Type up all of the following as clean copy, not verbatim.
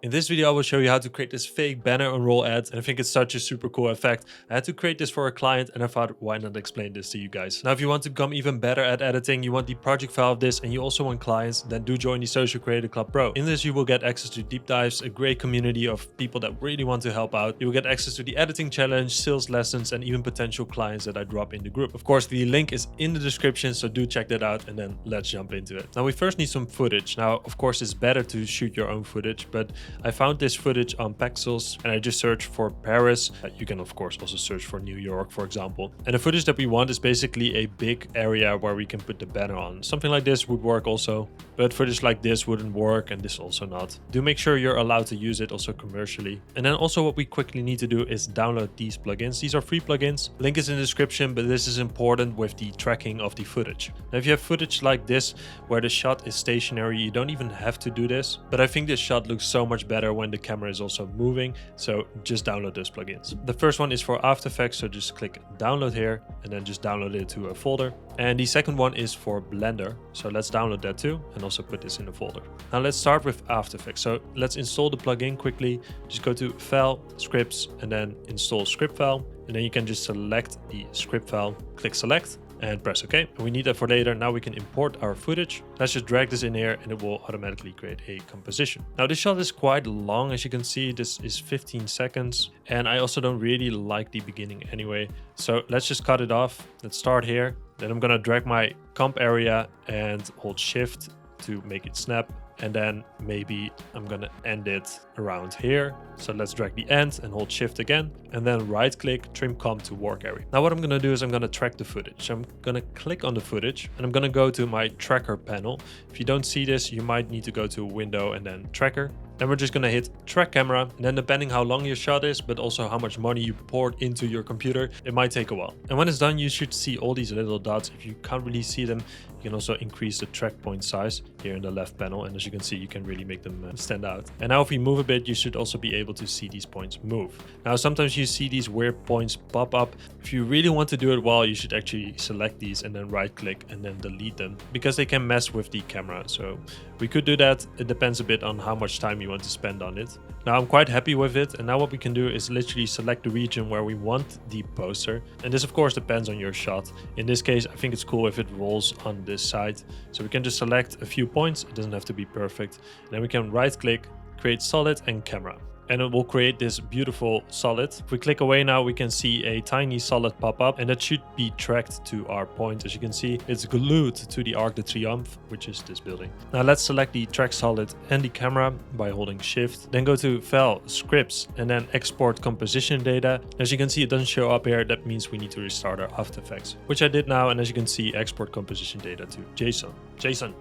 In this video, I will show you how to create this fake banner and roll ad, and I think it's such a super cool effect. I had to create this for a client and I thought, why not explain this to you guys? Now, if you want to become even better at editing, you want the project file of this, and you also want clients, then do join the Social Creator Club Pro. In this, you will get access to deep dives, a great community of people that really want to help out. You will get access to the editing challenge, sales lessons, and even potential clients that I drop in the group. Of course, the link is in the description, so do check that out, and then let's jump into it. Now, we first need some footage. Now, of course, it's better to shoot your own footage, but I found this footage on Pexels and I just searched for Paris. You can of course also search for New York, for example. And the footage that we want is basically a big area where we can put the banner on. Something like this would work also, but footage like this wouldn't work, and this also not. Do make sure you're allowed to use it also commercially. And then also what we quickly need to do is download these plugins. These are free plugins. Link is in the description, but this is important with the tracking of the footage. Now, if you have footage like this where the shot is stationary, you don't even have to do this, but I think this shot looks so much better when the camera is also moving, so just download those plugins. The first one is for After Effects, so just click download here and then just download it to a folder. And the second one is for Blender, so let's download that too and also put this in a folder. Now let's start with After Effects. So let's install the plugin quickly. Just go to File, Scripts, and then install script file, and then you can just select the script file, click select, and press OK. And we need that for later. Now we can import our footage. Let's just drag this in here and it will automatically create a composition. Now this shot is quite long, as you can see. This is 15 seconds and I also don't really like the beginning anyway. So let's just cut it off. Let's start here. Then I'm gonna drag my comp area and hold shift to make it snap. And then maybe I'm gonna end it around here. So let's drag the end and hold shift again, and then right click, trim comp to work area. Now what I'm gonna do is I'm gonna track the footage. So I'm gonna click on the footage and I'm gonna go to my tracker panel. If you don't see this, you might need to go to window and then tracker. Then we're just gonna hit track camera, and then depending how long your shot is, but also how much money you poured into your computer, it might take a while. And when it's done, you should see all these little dots. If you can't really see them, you can also increase the track point size here in the left panel. And as you can see, you can really make them stand out. And now if we move a bit, you should also be able to see these points move. Now, sometimes you see these weird points pop up. If you really want to do it well, you should actually select these and then right click and then delete them, because they can mess with the camera. So we could do that. It depends a bit on how much time you want to spend on it. Now I'm quite happy with it, and now what we can do is literally select the region where we want the poster, and this of course depends on your shot. In this case, I think it's cool if it rolls on this side, so we can just select a few points. It doesn't have to be perfect, and then we can right click, create solid and camera, and it will create this beautiful solid. If we click away now, we can see a tiny solid pop up, and that should be tracked to our point. As you can see, it's glued to the Arc de Triomphe, which is this building. Now let's select the track solid and the camera by holding shift, then go to File, Scripts, and then export composition data. As you can see, it doesn't show up here. That means we need to restart our After Effects, which I did now. And as you can see, export composition data to JSON.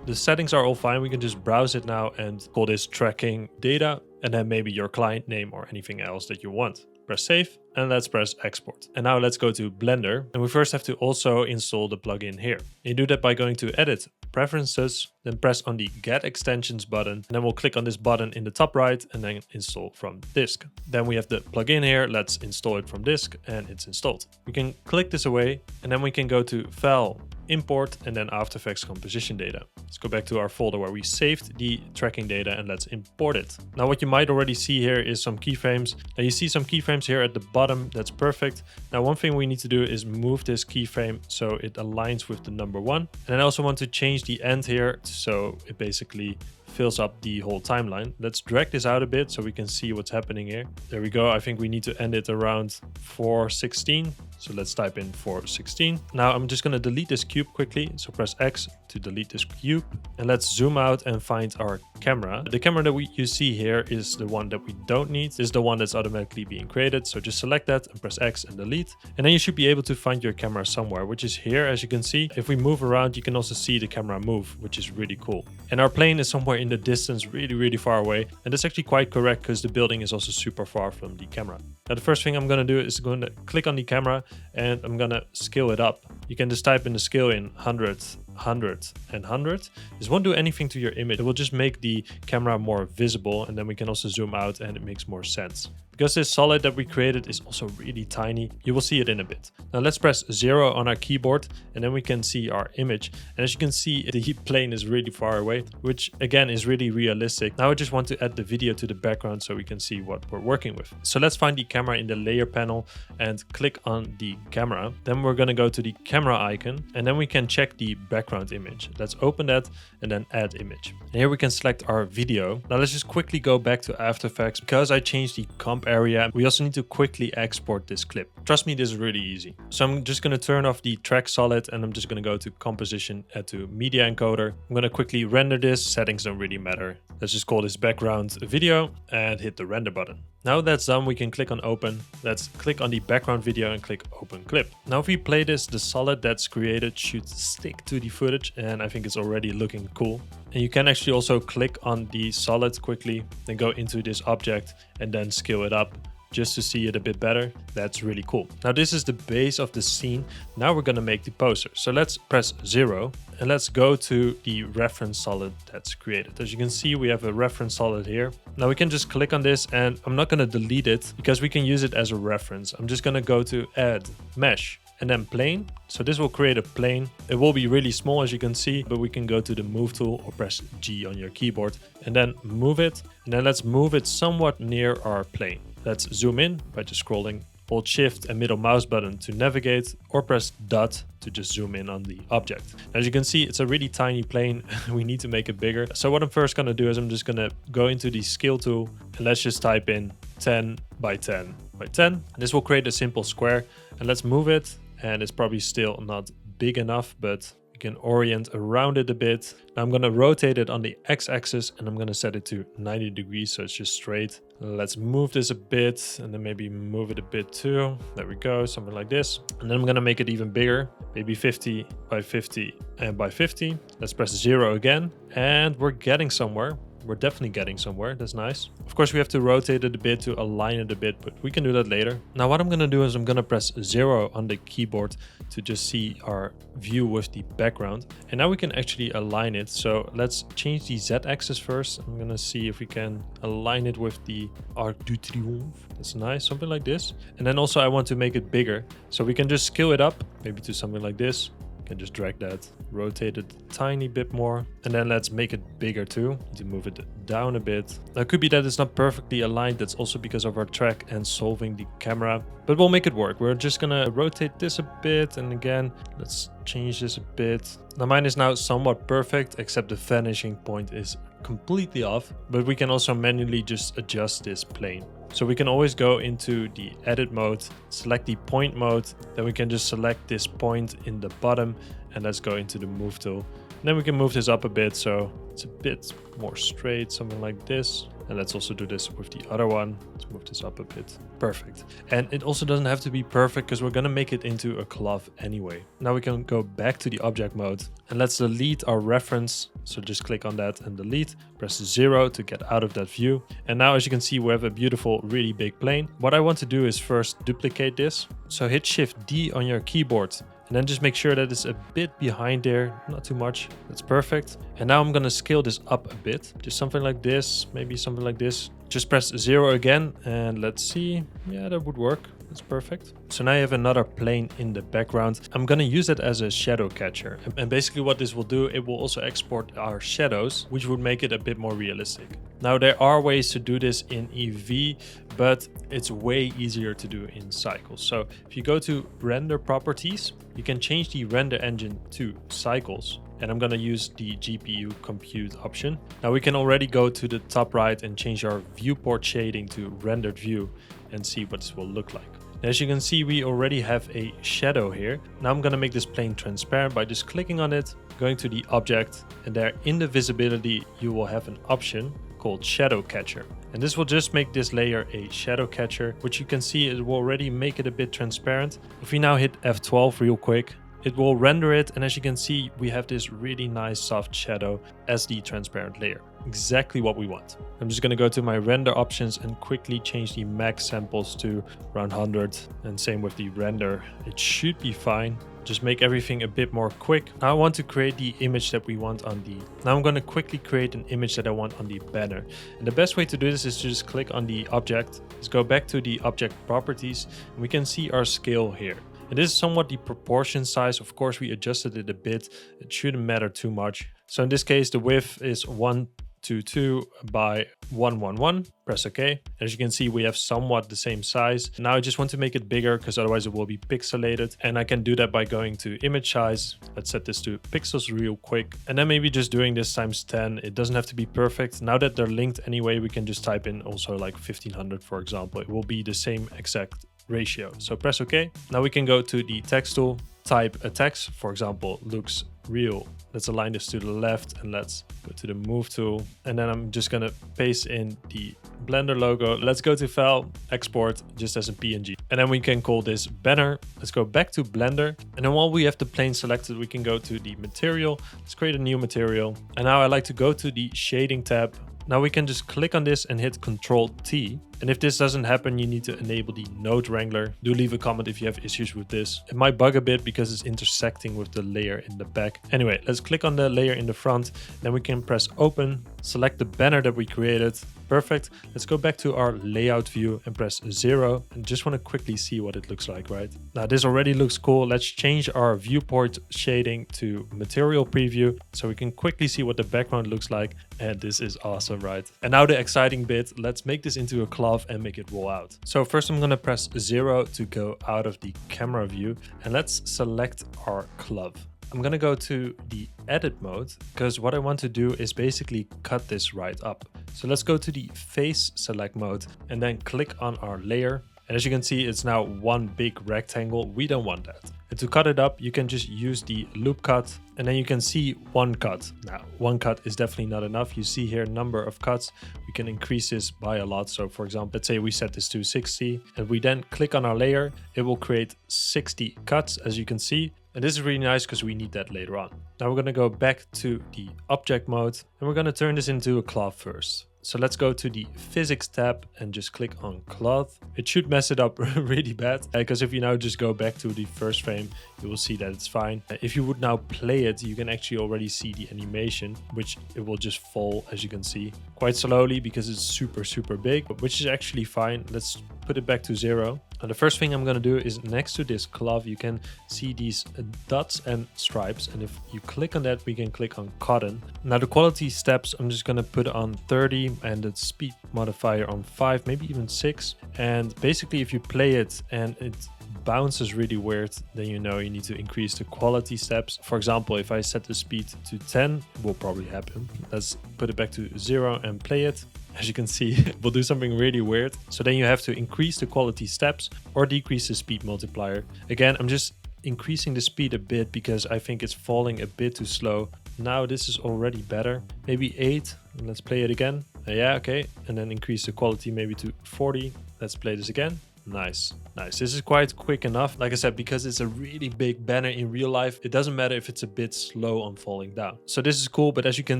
The settings are all fine. We can just browse it now and call this tracking data, and then maybe your client name or anything else that you want. Press save and let's press export. And now let's go to Blender, and we first have to also install the plugin here. You do that by going to Edit, Preferences, then press on the Get Extensions button, and then we'll click on this button in the top right and then install from disk. Then we have the plugin here. Let's install it from disk, and it's installed. We can click this away, and then we can go to File, Import, and then After Effects composition data. Let's go back to our folder where we saved the tracking data and let's import it. Now what you might already see here is some keyframes. Now you see some keyframes here at the bottom. That's perfect. Now one thing we need to do is move this keyframe so it aligns with the number 1. And I also want to change the end here so it basically fills up the whole timeline. Let's drag this out a bit so we can see what's happening here. There we go. I think we need to end it around 416. So let's type in 416. Now I'm just going to delete this cube quickly. So press X to delete this cube. And let's zoom out and find our camera. The camera that you see here is the one that we don't need. This is the one that's automatically being created. So just select that and press X and delete. And then you should be able to find your camera somewhere, which is here. As you can see, if we move around, you can also see the camera move, which is really cool. And our plane is somewhere in the distance, really far away. And that's actually quite correct because the building is also super far from the camera. Now the first thing I'm going to do is going to click on the camera and I'm going to scale it up. You can just type in the scale in 100, 100 and 100, this won't do anything to your image. It will just make the camera more visible, and then we can also zoom out and it makes more sense. Because this solid that we created is also really tiny, you will see it in a bit. Now let's press 0 on our keyboard and then we can see our image. And as you can see, the plane is really far away, which again is really realistic. Now I just want to add the video to the background so we can see what we're working with. So let's find the camera in the layer panel and click on the camera. Then we're going to go to the camera icon and then we can check the background image. Let's open that and then add image. And here we can select our video. Now let's just quickly go back to After Effects. Because I changed the comp area, we also need to quickly export this clip. Trust me, this is really easy. So I'm just going to turn off the track solid and I'm just going to go to composition, add to media encoder. I'm going to quickly render this. Settings don't really matter. Let's just call this background video and hit the render button. Now that's done, we can click on open. Let's click on the background video and click open clip. Now if we play this, the solid that's created should stick to the footage and I think it's already looking cool. And you can actually also click on the solid quickly, then go into this object and then scale it up just to see it a bit better. That's really cool. Now this is the base of the scene. Now we're going to make the poster. So let's press 0 and let's go to the reference solid that's created. As you can see, we have a reference solid here. Now we can just click on this and I'm not going to delete it because we can use it as a reference. I'm just going to go to add mesh and then plane. So this will create a plane. It will be really small as you can see, but we can go to the move tool or press G on your keyboard and then move it. And then let's move it somewhat near our plane. Let's zoom in by just scrolling, hold shift and middle mouse button to navigate or press dot to just zoom in on the object. As you can see, it's a really tiny plane. We need to make it bigger. So what I'm first going to do is I'm just going to go into the scale tool and let's just type in 10 by 10 by 10. This will create a simple square and let's move it. And it's probably still not big enough, but you can orient around it a bit. Now I'm going to rotate it on the x-axis and I'm going to set it to 90 degrees so it's just straight. Let's move this a bit and then maybe move it a bit too. There we go, something like this. And then I'm going to make it even bigger, maybe 50 by 50 and by 50. Let's press 0 again and we're getting somewhere. We're definitely getting somewhere. That's nice. Of course, we have to rotate it a bit to align it a bit, but we can do that later. Now, what I'm going to do is I'm going to press 0 on the keyboard to just see our view with the background. And now we can actually align it. So let's change the Z-axis first. I'm going to see if we can align it with the Arc du Triomphe. That's nice. Something like this. And then also I want to make it bigger. So we can just scale it up, maybe to something like this. Can just drag that, rotate it a tiny bit more, and then let's make it bigger too. To move it down a bit. Now it could be that it's not perfectly aligned. That's also because of our track and solving the camera, but we'll make it work. We're just gonna rotate this a bit, and again, let's change this a bit. Now mine is now somewhat perfect, except the vanishing point is completely off, but we can also manually just adjust this plane. So we can always go into the edit mode, select the point mode, then we can just select this point in the bottom and let's go into the move tool. And then we can move this up a bit so it's a bit more straight, something like this. And let's also do this with the other one. Let's move this up a bit. Perfect. And it also doesn't have to be perfect because we're going to make it into a cloth anyway. Now we can go back to the object mode and let's delete our reference. So just click on that and delete. Press 0 to get out of that view. And now as you can see, we have a beautiful, really big plane. What I want to do is first duplicate this. So hit Shift D on your keyboard. And then just make sure that it's a bit behind there, not too much. That's perfect. And now I'm gonna scale this up a bit. Just something like this, maybe something like this. Just press 0 again and let's see. Yeah, that would work. That's perfect. So now you have another plane in the background. I'm going to use it as a shadow catcher. And basically what this will do, it will also export our shadows, which would make it a bit more realistic. Now there are ways to do this in EV, but it's way easier to do in Cycles. So if you go to render properties, you can change the render engine to Cycles. And I'm going to use the GPU compute option. Now we can already go to the top right and change our viewport shading to rendered view and see what this will look like. As you can see, we already have a shadow here. Now I'm going to make this plane transparent by just clicking on it, going to the object, and there in the visibility, you will have an option called shadow catcher. And this will just make this layer a shadow catcher, which you can see it will already make it a bit transparent. If we now hit F12 real quick, it will render it, and as you can see, we have this really nice soft shadow as the transparent layer. Exactly what we want. I'm just going to go to my render options and quickly change the max samples to around 100, and same with the render. It should be fine. Just make everything a bit more quick. Now I want to create the image that we want on the... Now I'm going to quickly create an image that I want on the banner. And the best way to do this is to just click on the object. Let's go back to the object properties, and we can see our scale here. And this is somewhat the proportion size. Of course, we adjusted it a bit. It shouldn't matter too much. So in this case, the width is 122 by 111. Press OK. As you can see, we have somewhat the same size. Now I just want to make it bigger because otherwise it will be pixelated. And I can do that by going to image size. Let's set this to pixels real quick. And then maybe just doing this times 10. It doesn't have to be perfect. Now that they're linked anyway, we can just type in also like 1500, for example. It will be the same exact ratio. So press OK. Now we can go to the text tool, type a text, for example, looks real. Let's align this to the left, and let's go to the move tool. And then I'm just gonna paste in the Blender logo. Let's go to file, export just as a PNG. And then we can call this banner. Let's go back to Blender. And then while we have the plane selected, we can go to the material. Let's create a new material. And now I like to go to the shading tab. Now we can just click on this and hit Ctrl T. And if this doesn't happen, you need to enable the node wrangler. Do leave a comment if you have issues with this. It might bug a bit because it's intersecting with the layer in the back. Anyway, let's click on the layer in the front. Then we can press open, select the banner that we created. Perfect. Let's go back to our layout view and press 0. And just want to quickly see what it looks like, right? Now this already looks cool. Let's change our viewport shading to material preview so we can quickly see what the background looks like. And this is awesome, right? And now the exciting bit, let's make this into a Clove and make it roll out. So first I'm going to press 0 to go out of the camera view, and let's select our Clove. I'm going to go to the edit mode because what I want to do is basically cut this right up. So let's go to the face select mode and then click on our layer. And as you can see, it's now one big rectangle. We don't want that. And to cut it up, you can just use the loop cut, and then you can see one cut. Now, one cut is definitely not enough. You see here number of cuts. We can increase this by a lot. So for example, let's say we set this to 60 and we then click on our layer. It will create 60 cuts, as you can see. And this is really nice because we need that later on. Now we're going to go back to the object mode and we're going to turn this into a Clove first. So let's go to the physics tab and just click on Clove. It should mess it up really bad because if you now just go back to the first frame, you will see that it's fine. If you would now play it, you can actually already see the animation, which it will just fall, as you can see, quite slowly because it's super big, which is actually fine. Let's put it back to 0. And the first thing I'm going to do is next to this Clove, you can see these dots and stripes. And if you click on that, we can click on cotton. Now the quality steps, I'm just going to put on 30 and the speed modifier on 5, maybe even 6. And basically if you play it and it bounces really weird, then you know you need to increase the quality steps. For example, if I set the speed to 10, will probably happen. Let's put it back to 0 and play it. As you can see, it will do something really weird. So then you have to increase the quality steps or decrease the speed multiplier. Again, I'm just increasing the speed a bit because I think it's falling a bit too slow. Now this is already better. Maybe 8. Let's play it again. Yeah, okay. And then increase the quality maybe to 40. Let's play this again. Nice. This is quite quick enough. Like I said, because it's a really big banner in real life, it doesn't matter if it's a bit slow on falling down. So this is cool, but as you can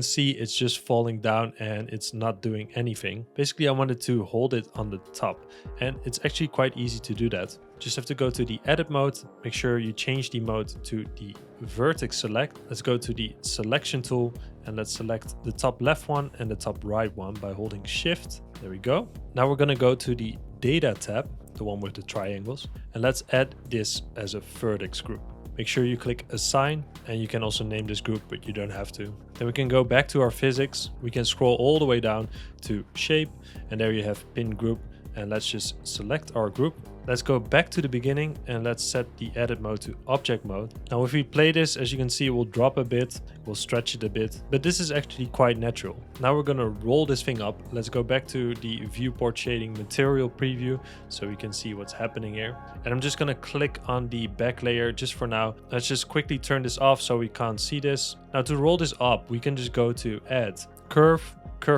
see, it's just falling down and it's not doing anything. Basically, I wanted to hold it on the top, and it's actually quite easy to do that. Just have to go to the edit mode, make sure you change the mode to the vertex select. Let's go to the selection tool and let's select the top left one and the top right one by holding shift. There we go. Now we're going to go to the data tab, the one with the triangles, and let's add this as a vertex group. Make sure you click assign, and you can also name this group, but you don't have to. Then we can go back to our physics. We can scroll all the way down to shape, and there you have pin group. And let's just select our group. Let's go back to the beginning and let's set the edit mode to object mode. Now if we play this, as you can see, it will drop a bit, we'll stretch it a bit, but this is actually quite natural. Now we're gonna roll this thing up. Let's go back to the viewport shading material preview so we can see what's happening here. And I'm just gonna click on the back layer just for now. Let's just quickly turn this off so we can't see this. Now to roll this up, we can just go to add curve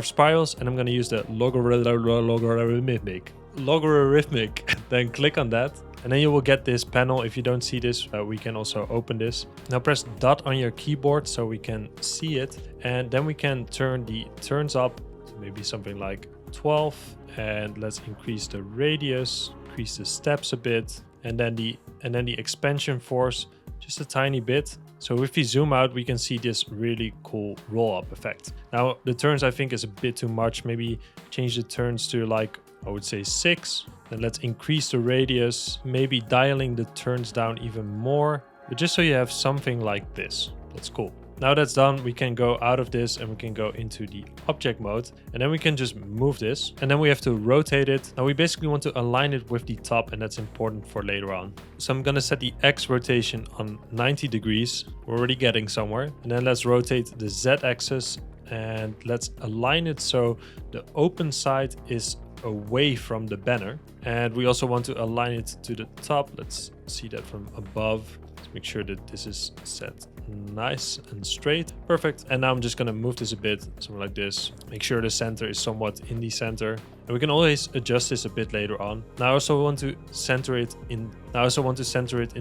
spirals, and I'm going to use the logarithmic. Then click on that. and then you will get this panel. If you don't see this, we can also open this. Now press dot on your keyboard so we can see it, and then we can turn the turns up to maybe something like 12, and let's increase the radius, increase the steps a bit, and then the expansion force just a tiny bit. So if we zoom out, we can see this really cool roll up effect. Now the turns I think is a bit too much. Maybe change the turns to like, I would say 6. Then let's increase the radius, maybe dialing the turns down even more, but just so you have something like this. That's cool. Now that's done, we can go out of this and we can go into the object mode, and then we can just move this, and then we have to rotate it. Now we basically want to align it with the top, and that's important for later on. So I'm gonna set the X rotation on 90 degrees. We're already getting somewhere. And then let's rotate the Z axis and let's align it so the open side is away from the banner. And we also want to align it to the top. Let's see that from above. Let's make sure that this is set nice and straight. Perfect. And now I'm just going to move this a bit, something like this. Make sure the center is somewhat in the center. And we can always adjust this a bit later on. Now I also want to center it in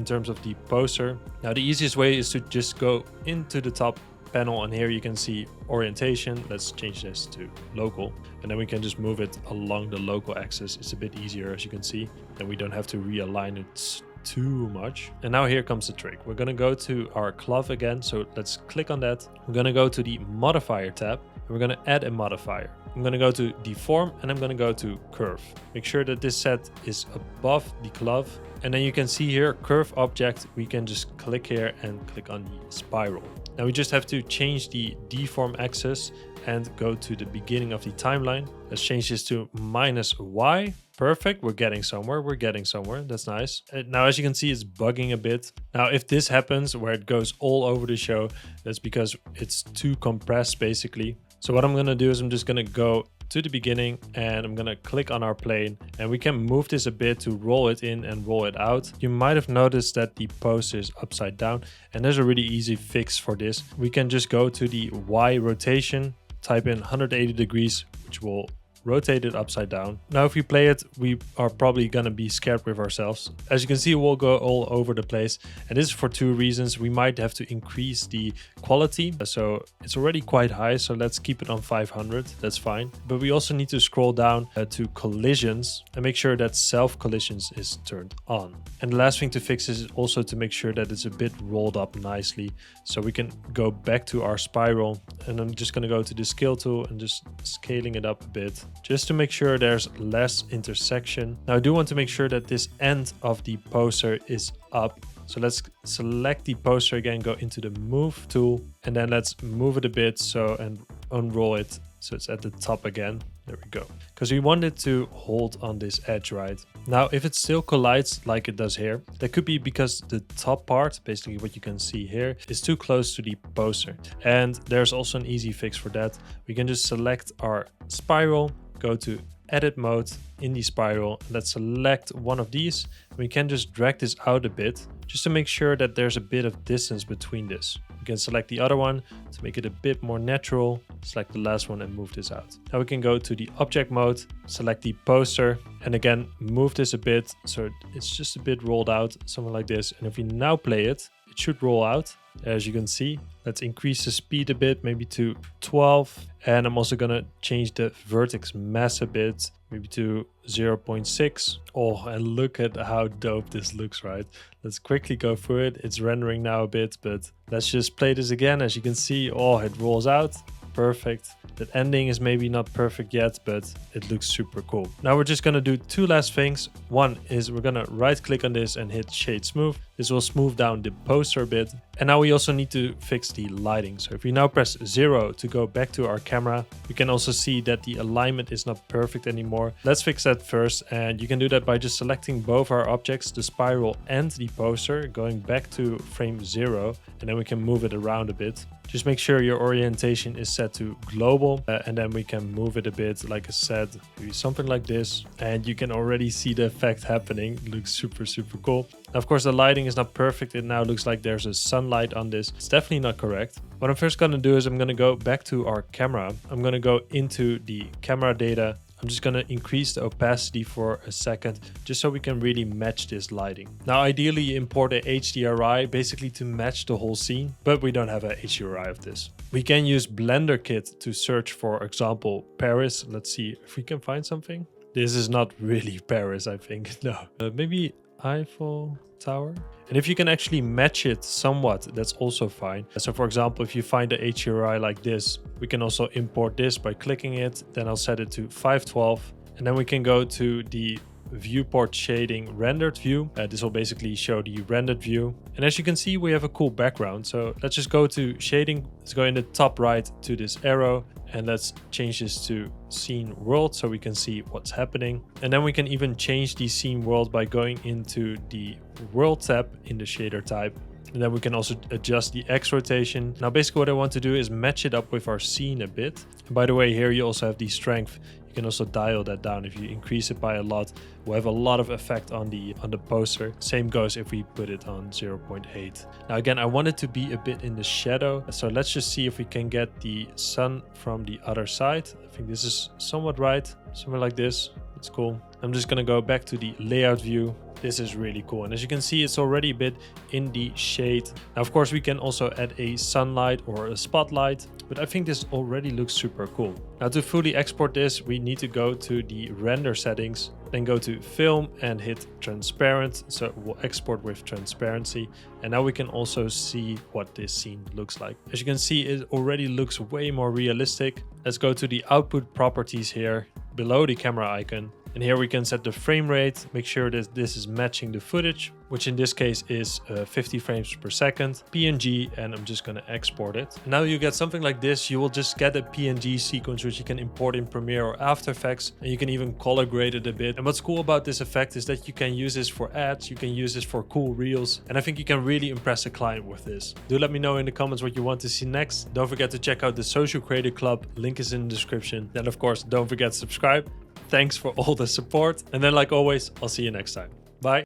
terms of the poster. Now the easiest way is to just go into the top panel, and here you can see orientation. Let's change this to local, and then we can just move it along the local axis. It's a bit easier, as you can see, and we don't have to realign it too much. And now here comes the trick. We're going to go to our Clove again, so let's click on that. We're going to go to the modifier tab, and we're going to add a modifier. I'm going to go to deform, and I'm going to go to curve. Make sure that this set is above the Clove, and then you can see here curve object. We can just click here and click on the spiral. Now we just have to change the deform axis and go to the beginning of the timeline. Let's change this to -y. Perfect. We're getting somewhere. That's nice. And now, as you can see, it's bugging a bit. Now, if this happens where it goes all over the show, that's because it's too compressed, basically. So what I'm going to do is I'm just going to go to the beginning, and I'm going to click on our plane, and we can move this a bit to roll it in and roll it out. You might have noticed that the poster is upside down, and there's a really easy fix for this. We can just go to the Y rotation, type in 180 degrees, which will rotate it upside down. Now if we play it, we are probably gonna be scared with ourselves. As you can see, it will go all over the place, and this is for two reasons. We might have to increase the quality, so it's already quite high, so let's keep it on 500. That's fine, but we also need to scroll down to collisions and make sure that self collisions is turned on. And the last thing to fix is also to make sure that it's a bit rolled up nicely, so we can go back to our spiral. And I'm just going to go to the scale tool and just scaling it up a bit, just to make sure there's less intersection. Now I do want to make sure that this end of the poster is up. So let's select the poster again, go into the move tool, and then let's move it a bit and unroll it so it's at the top again. There we go. Because we want it to hold on this edge, right? Now, if it still collides like it does here, that could be because the top part, basically what you can see here, is too close to the poster. And there's also an easy fix for that. We can just select our spiral, go to edit mode in the spiral. Let's select one of these. We can just drag this out a bit, just to make sure that there's a bit of distance between this. We can select the other one to make it a bit more natural. Select the last one and move this out. Now we can go to the object mode, select the poster, and again, move this a bit so it's just a bit rolled out, something like this. And if we now play it, it should roll out, as you can see. Let's increase the speed a bit, maybe to 12. And I'm also gonna change the vertex mass a bit, maybe to 0.6. Oh, and look at how dope this looks, right? Let's quickly go through it. It's rendering now a bit, but let's just play this again. As you can see, oh, it rolls out. Perfect. That ending is maybe not perfect yet, but it looks super cool. Now we're just gonna do two last things. One is we're gonna right click on this and hit shade smooth. This will smooth down the poster a bit. And now we also need to fix the lighting. So if we now press 0 to go back to our camera, we can also see that the alignment is not perfect anymore. Let's fix that first. And you can do that by just selecting both our objects, the spiral and the poster, going back to frame 0, and then we can move it around a bit. Just make sure your orientation is set to global, and then we can move it a bit, like I said, maybe something like this. And you can already see the effect happening. It looks super, super cool. Now, of course, the lighting is not perfect. It now looks like there's a sunlight on this. It's definitely not correct. What I'm first going to do is I'm going to go back to our camera. I'm going to go into the camera data. I'm just gonna increase the opacity for a second, just so we can really match this lighting. Now, ideally you import a HDRI basically to match the whole scene, but we don't have a HDRI of this. We can use Blender Kit to search, for example, Paris. Let's see if we can find something. This is not really Paris, I think. No, maybe Eiffel Tower. And if you can actually match it somewhat, that's also fine. So for example, if you find a HDRI like this, we can also import this by clicking it. Then I'll set it to 512. And then we can go to the viewport shading rendered view. This will basically show the rendered view. And as you can see, we have a cool background. So let's just go to shading. Let's go in the top right to this arrow. And let's change this to scene world so we can see what's happening. And then we can even change the scene world by going into the world tab in the shader type. And then we can also adjust the X rotation. Now basically what I want to do is match it up with our scene a bit. And by the way, here you also have the strength. You can also dial that down. If you increase it by a lot, we'll have a lot of effect on the poster. Same goes if we put it on 0.8. Now again, I want it to be a bit in the shadow. So let's just see if we can get the sun from the other side. I think this is somewhat right. Somewhere like this. It's cool. I'm just gonna go back to the layout view. This is really cool. And as you can see, it's already a bit in the shade. Now, of course, we can also add a sunlight or a spotlight, but I think this already looks super cool. Now, to fully export this, we need to go to the render settings, then go to film and hit transparent. So it will export with transparency. And now we can also see what this scene looks like. As you can see, it already looks way more realistic. Let's go to the output properties here below the camera icon. And here we can set the frame rate, make sure that this is matching the footage, which in this case is 50 frames per second, PNG, and I'm just gonna export it. And now you get something like this. You will just get a PNG sequence, which you can import in Premiere or After Effects, and you can even color grade it a bit. And what's cool about this effect is that you can use this for ads, you can use this for cool reels, and I think you can really impress a client with this. Do let me know in the comments what you want to see next. Don't forget to check out the Social Creator Club, link is in the description. Then of course, don't forget to subscribe. Thanks for all the support. And then like always, I'll see you next time. Bye.